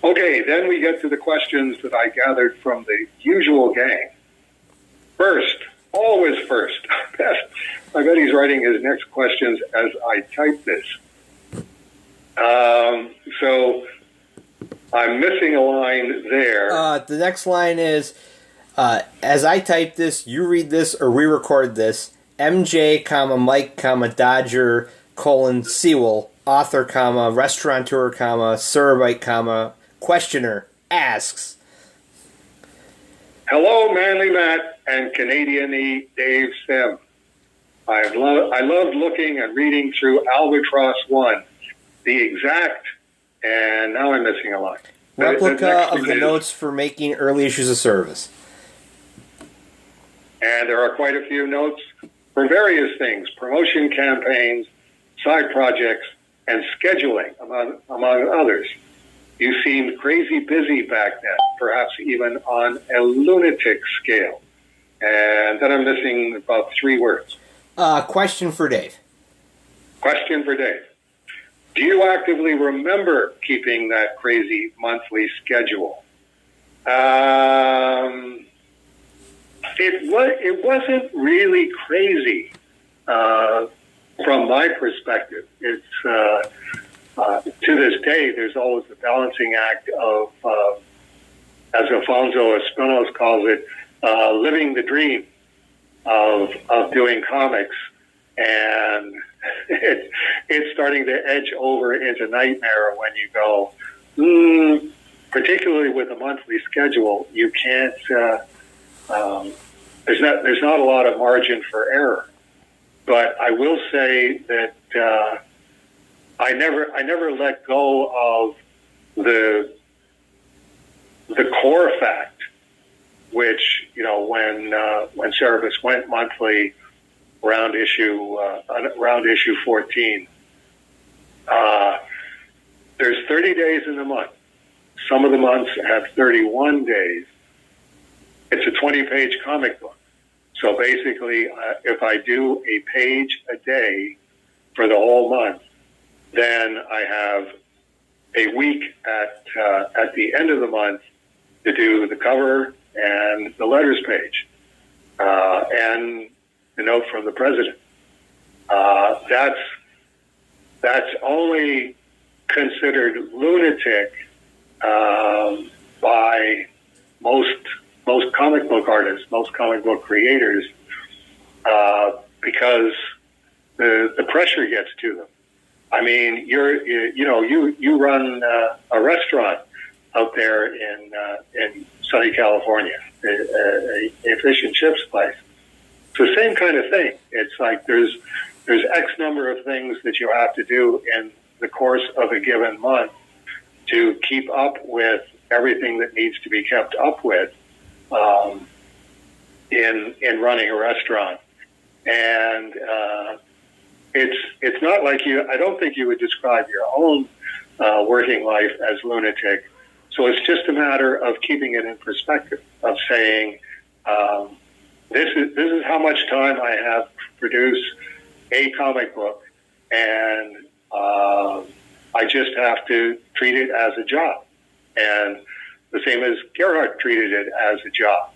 Okay, then we get to the questions that I gathered from the usual gang. First, always first. I bet he's writing his next questions as I type this. So I'm missing a line there. The next line is, as I type this, you read this, or we record this. MJ, Mike, Dodger, Sewall, author, restaurateur, Cerebite, questioner, asks. Hello, Manly Matt and Canadian-y Dave Sim. I loved looking and reading through Albatross 1, the exact, and now I'm missing a line. Replica of the notes for making early issues of service. And there are quite a few notes for various things, promotion campaigns, side projects, and scheduling, among others. You seemed crazy busy back then, perhaps even on a lunatic scale. And then I'm missing about 3 words. Question for Dave. Question for Dave. Do you actively remember keeping that crazy monthly schedule? It wasn't really crazy from my perspective. It's to this day, there's always the balancing act of, as Alfonso Espinos calls it, living the dream of doing comics, and it's starting to edge over into nightmare when you go, particularly with a monthly schedule, you can't. There's not a lot of margin for error, but I will say that I never let go of the core fact, which when Cerebus went monthly around issue 14, there's 30 days in the month. Some of the months have 31 days. It's a 20-page comic book. So basically, if I do a page a day for the whole month, then I have a week at the end of the month to do the cover and the letters page and the note from the president. That's only considered lunatic by most comic book artists, most comic book creators, because the pressure gets to them. I mean, you run a restaurant out there in sunny California, a fish and chips place. It's the same kind of thing. It's like there's X number of things that you have to do in the course of a given month to keep up with everything that needs to be kept up with in running a restaurant. And it's not like I don't think you would describe your own working life as lunatic. So it's just a matter of keeping it in perspective, of saying, this is how much time I have to produce a comic book, and I just have to treat it as a job. And the same as Gerhard treated it as a job.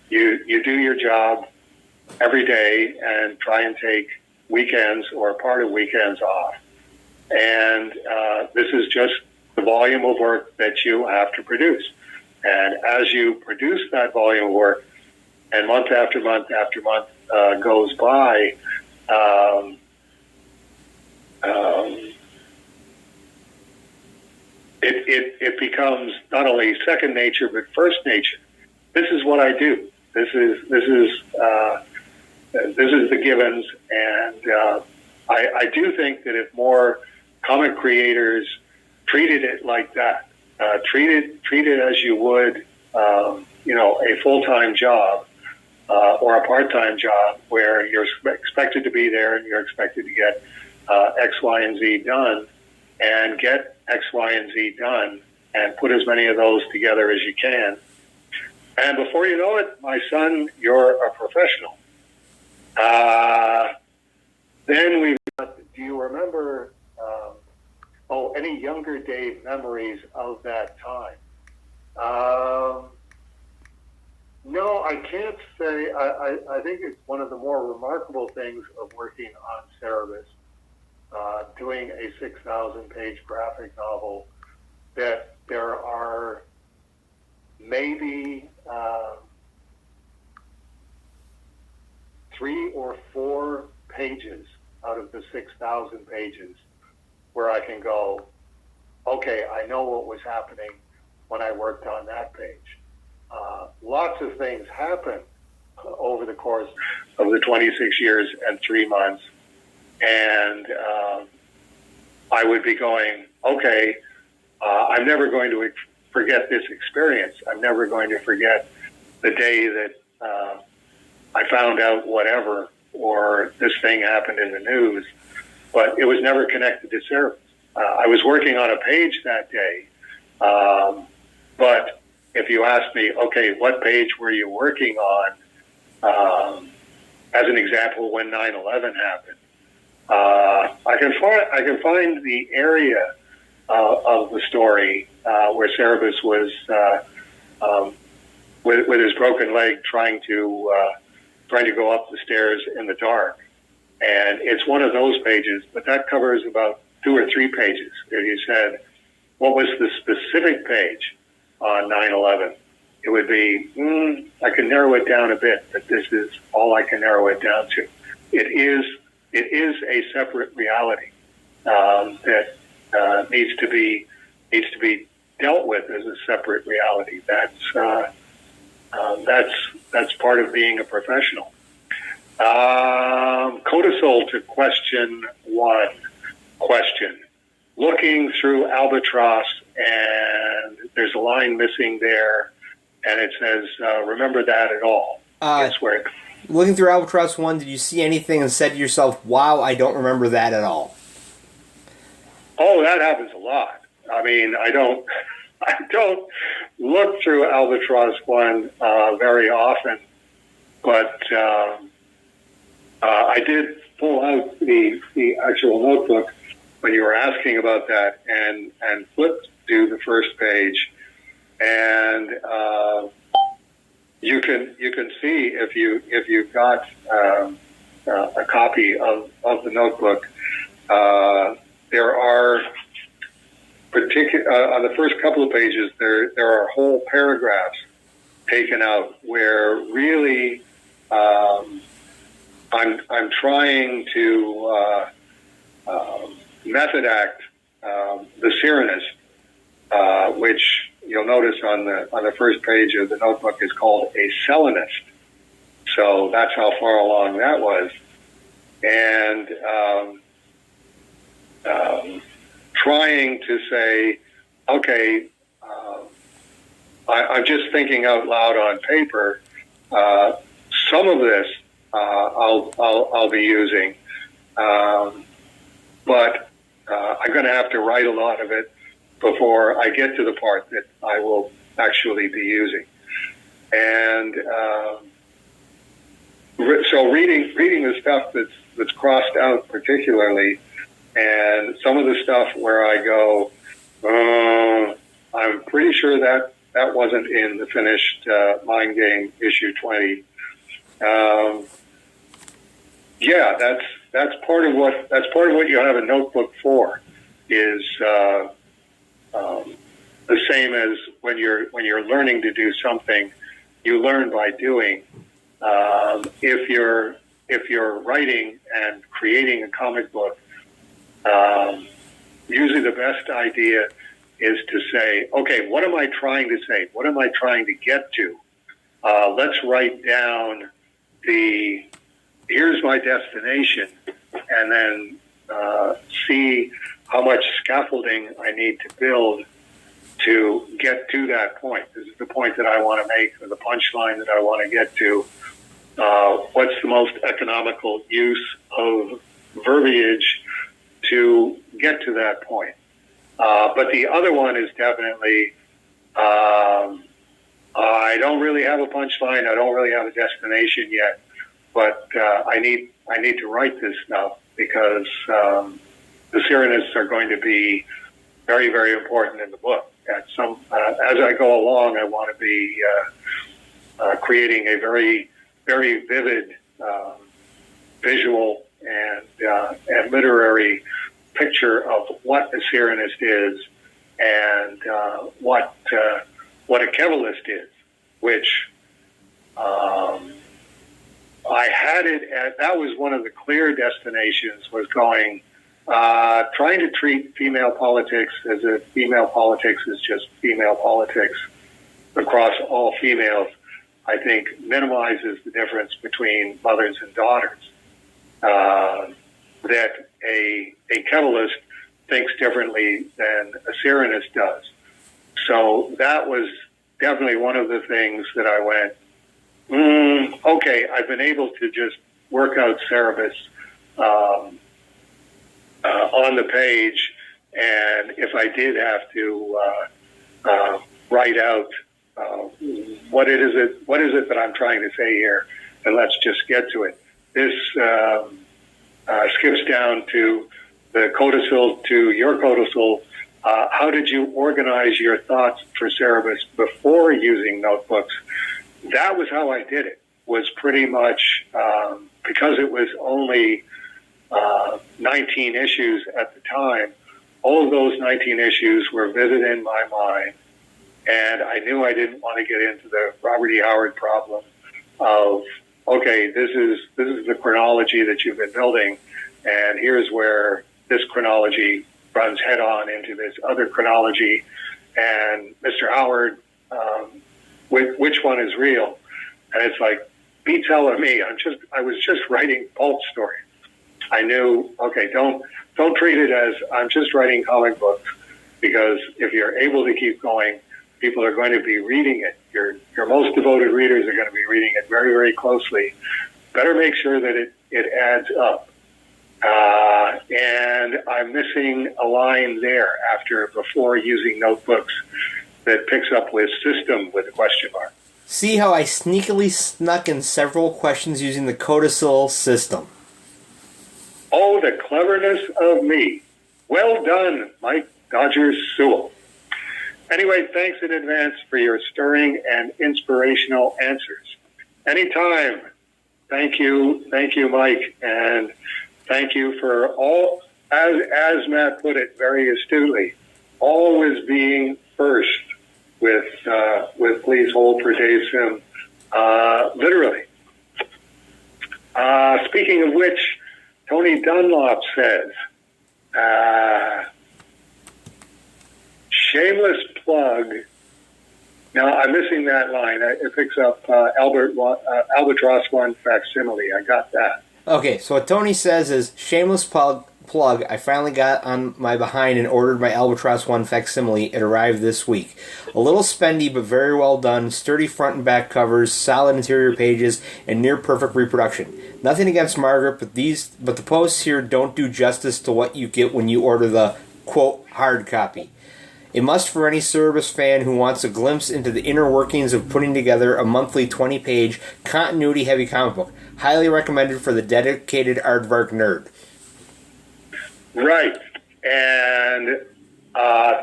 You do your job every day and try and take weekends or part of weekends off. And this is just the volume of work that you have to produce. And as you produce that volume of work, and month after month after month goes by, it becomes not only second nature but first nature. This is what I do. This is the givens, and I do think that if more comic creators treated it like that, treat it as you would, a full-time job or a part-time job, where you're expected to be there and you're expected to get X, Y, and Z done, and get X, Y, and Z done, and put as many of those together as you can. And before you know it, my son, you're a professional. Then we've got, do you remember, any younger Dave memories of that time. No, I can't say. I think it's one of the more remarkable things of working on Cerebus, doing a 6,000-page graphic novel, that there are maybe 3 or 4 pages out of the 6,000 pages where I can go, okay, I know what was happening when I worked on that page. Lots of things happen over the course of the 26 years and 3 months. And I would be going, okay, I'm never going to forget this experience. I'm never going to forget the day that I found out whatever, or this thing happened in the news. But it was never connected to Cerebus. I was working on a page that day, but if you ask me, okay, what page were you working on, as an example, when 9/11 happened, I can find the area of the story where Cerebus was with his broken leg trying to go up the stairs in the dark, and it's one of those pages. But that covers about 2 or 3 pages. If you said, what was the specific page on 9/11? It would be, I can narrow it down a bit, but this is all I can narrow it down to. It is a separate reality that needs to be dealt with as a separate reality. That's part of being a professional. Codasol to question 1. Question. Looking through Albatross, and there's a line missing there, and it says, remember that at all. That's where looking through Albatross 1, did you see anything and said to yourself, wow, I don't remember that at all? Oh, that happens a lot. I mean, I don't look through Albatross 1 very often, but I did pull out the actual notebook when you were asking about that, and flip to the first page, and you can see if you've got a copy of the notebook. There are on the first couple of pages there are whole paragraphs taken out where really I'm trying to method act the Syrenist, which you'll notice on the first page of the notebook is called a Selenist. So that's how far along that was, and trying to say, okay, I'm just thinking out loud on paper. Some of this I'll be using, but I'm going to have to write a lot of it before I get to the part that I will actually be using. And so reading the stuff that's crossed out particularly, and some of the stuff where I go, I'm pretty sure that wasn't in the finished Mind Game issue 20. Yeah, that's part of what you have a notebook for. Is the same as when you're learning to do something, you learn by doing. If you're writing and creating a comic book, usually the best idea is to say, okay, what am I trying to say? What am I trying to get to? Let's write down here's my destination, and then see how much scaffolding I need to build to get to that point. This is the point that I want to make, or the punchline that I want to get to. What's the most economical use of verbiage to get to that point? But the other one is definitely, I don't really have a punchline. I don't really have a destination yet, but I need to write this stuff because the Syrenists are going to be very, very important in the book. As I go along, I want to be creating a very, very vivid visual and literary picture of what a Cyrenist is and what a Kebalist is, which I had it at. That was one of the clear destinations, was going, trying to treat female politics as if female politics is just female politics across all females, I think minimizes the difference between mothers and daughters. That a Kebalist thinks differently than a Cyrenist does. So that was definitely one of the things that I went, okay, I've been able to just work out Cerebus on the page, and if I did have to write out what is it that I'm trying to say here, and let's just get to it. This skips down to the codicil, to your codicil. How did you organize your thoughts for Cerebus before using notebooks? That was how I did it, was pretty much, because it was only 19 issues at the time, all of those 19 issues were vivid in my mind, and I knew I didn't want to get into the Robert E. Howard problem of, okay, this is the chronology that you've been building, and here's where this chronology runs head on into this other chronology, and Mr. Howard, which one is real? And it's like, be telling me. I was just writing pulp stories. I knew, okay, don't treat it as I'm just writing comic books, because if you're able to keep going, people are going to be reading it. Your most devoted readers are going to be reading it very, very closely. Better make sure that it adds up. And I'm missing a line there before using notebooks that picks up with system with a question mark. See how I sneakily snuck in several questions using the codicil system. Oh, the cleverness of me. Well done, Mike Dodger Sewall. Anyway, thanks in advance for your stirring and inspirational answers. Anytime. Thank you, Mike, and thank you for all, as Matt put it very astutely, always being first with Please Hold for Dave Sim, literally. Speaking of which, Tony Dunlop says, shameless plug. Now, I'm missing that line. It picks up Albatross 1 facsimile. I got that. Okay, so what Tony says is, shameless plug, I finally got on my behind and ordered my Albatross 1 facsimile. It arrived this week. A little spendy, but very well done. Sturdy front and back covers, solid interior pages, and near-perfect reproduction. Nothing against Margaret, but the posts here don't do justice to what you get when you order the, quote, hard copy. A must for any Cerebus fan who wants a glimpse into the inner workings of putting together a monthly 20-page, continuity-heavy comic book. Highly recommended for the dedicated aardvark nerd. Right. And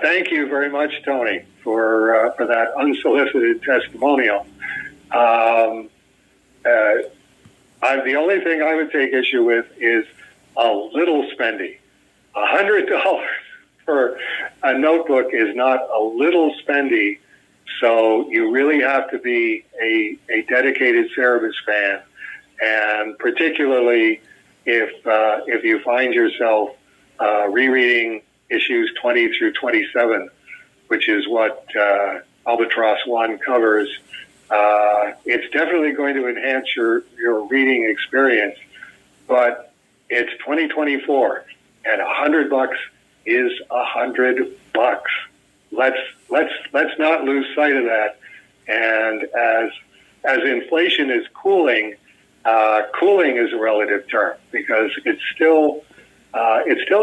thank you very much, Tony, for that unsolicited testimonial. The only thing I would take issue with is a little spendy. $100 for a notebook is not a little spendy, so you really have to be a dedicated Cerebus fan, and particularly if you find yourself rereading issues 20 through 27, which is what Albatross 1 covers, it's definitely going to enhance your reading experience, but it's 2024, and $100 is $100. Let's not lose sight of that. And as inflation is cooling, cooling is a relative term, because it's still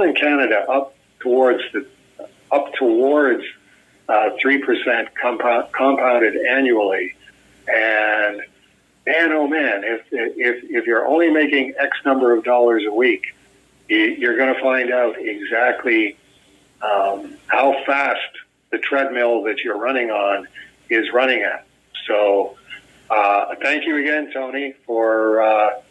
in Canada up towards 3% compounded annually. And man, oh man, if you're only making X number of dollars a week, you're going to find out exactly how fast the treadmill that you're running on is running at. So thank you again, Tony, for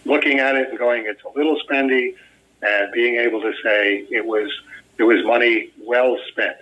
looking at it and going, it's a little spendy, and being able to say it was money well spent.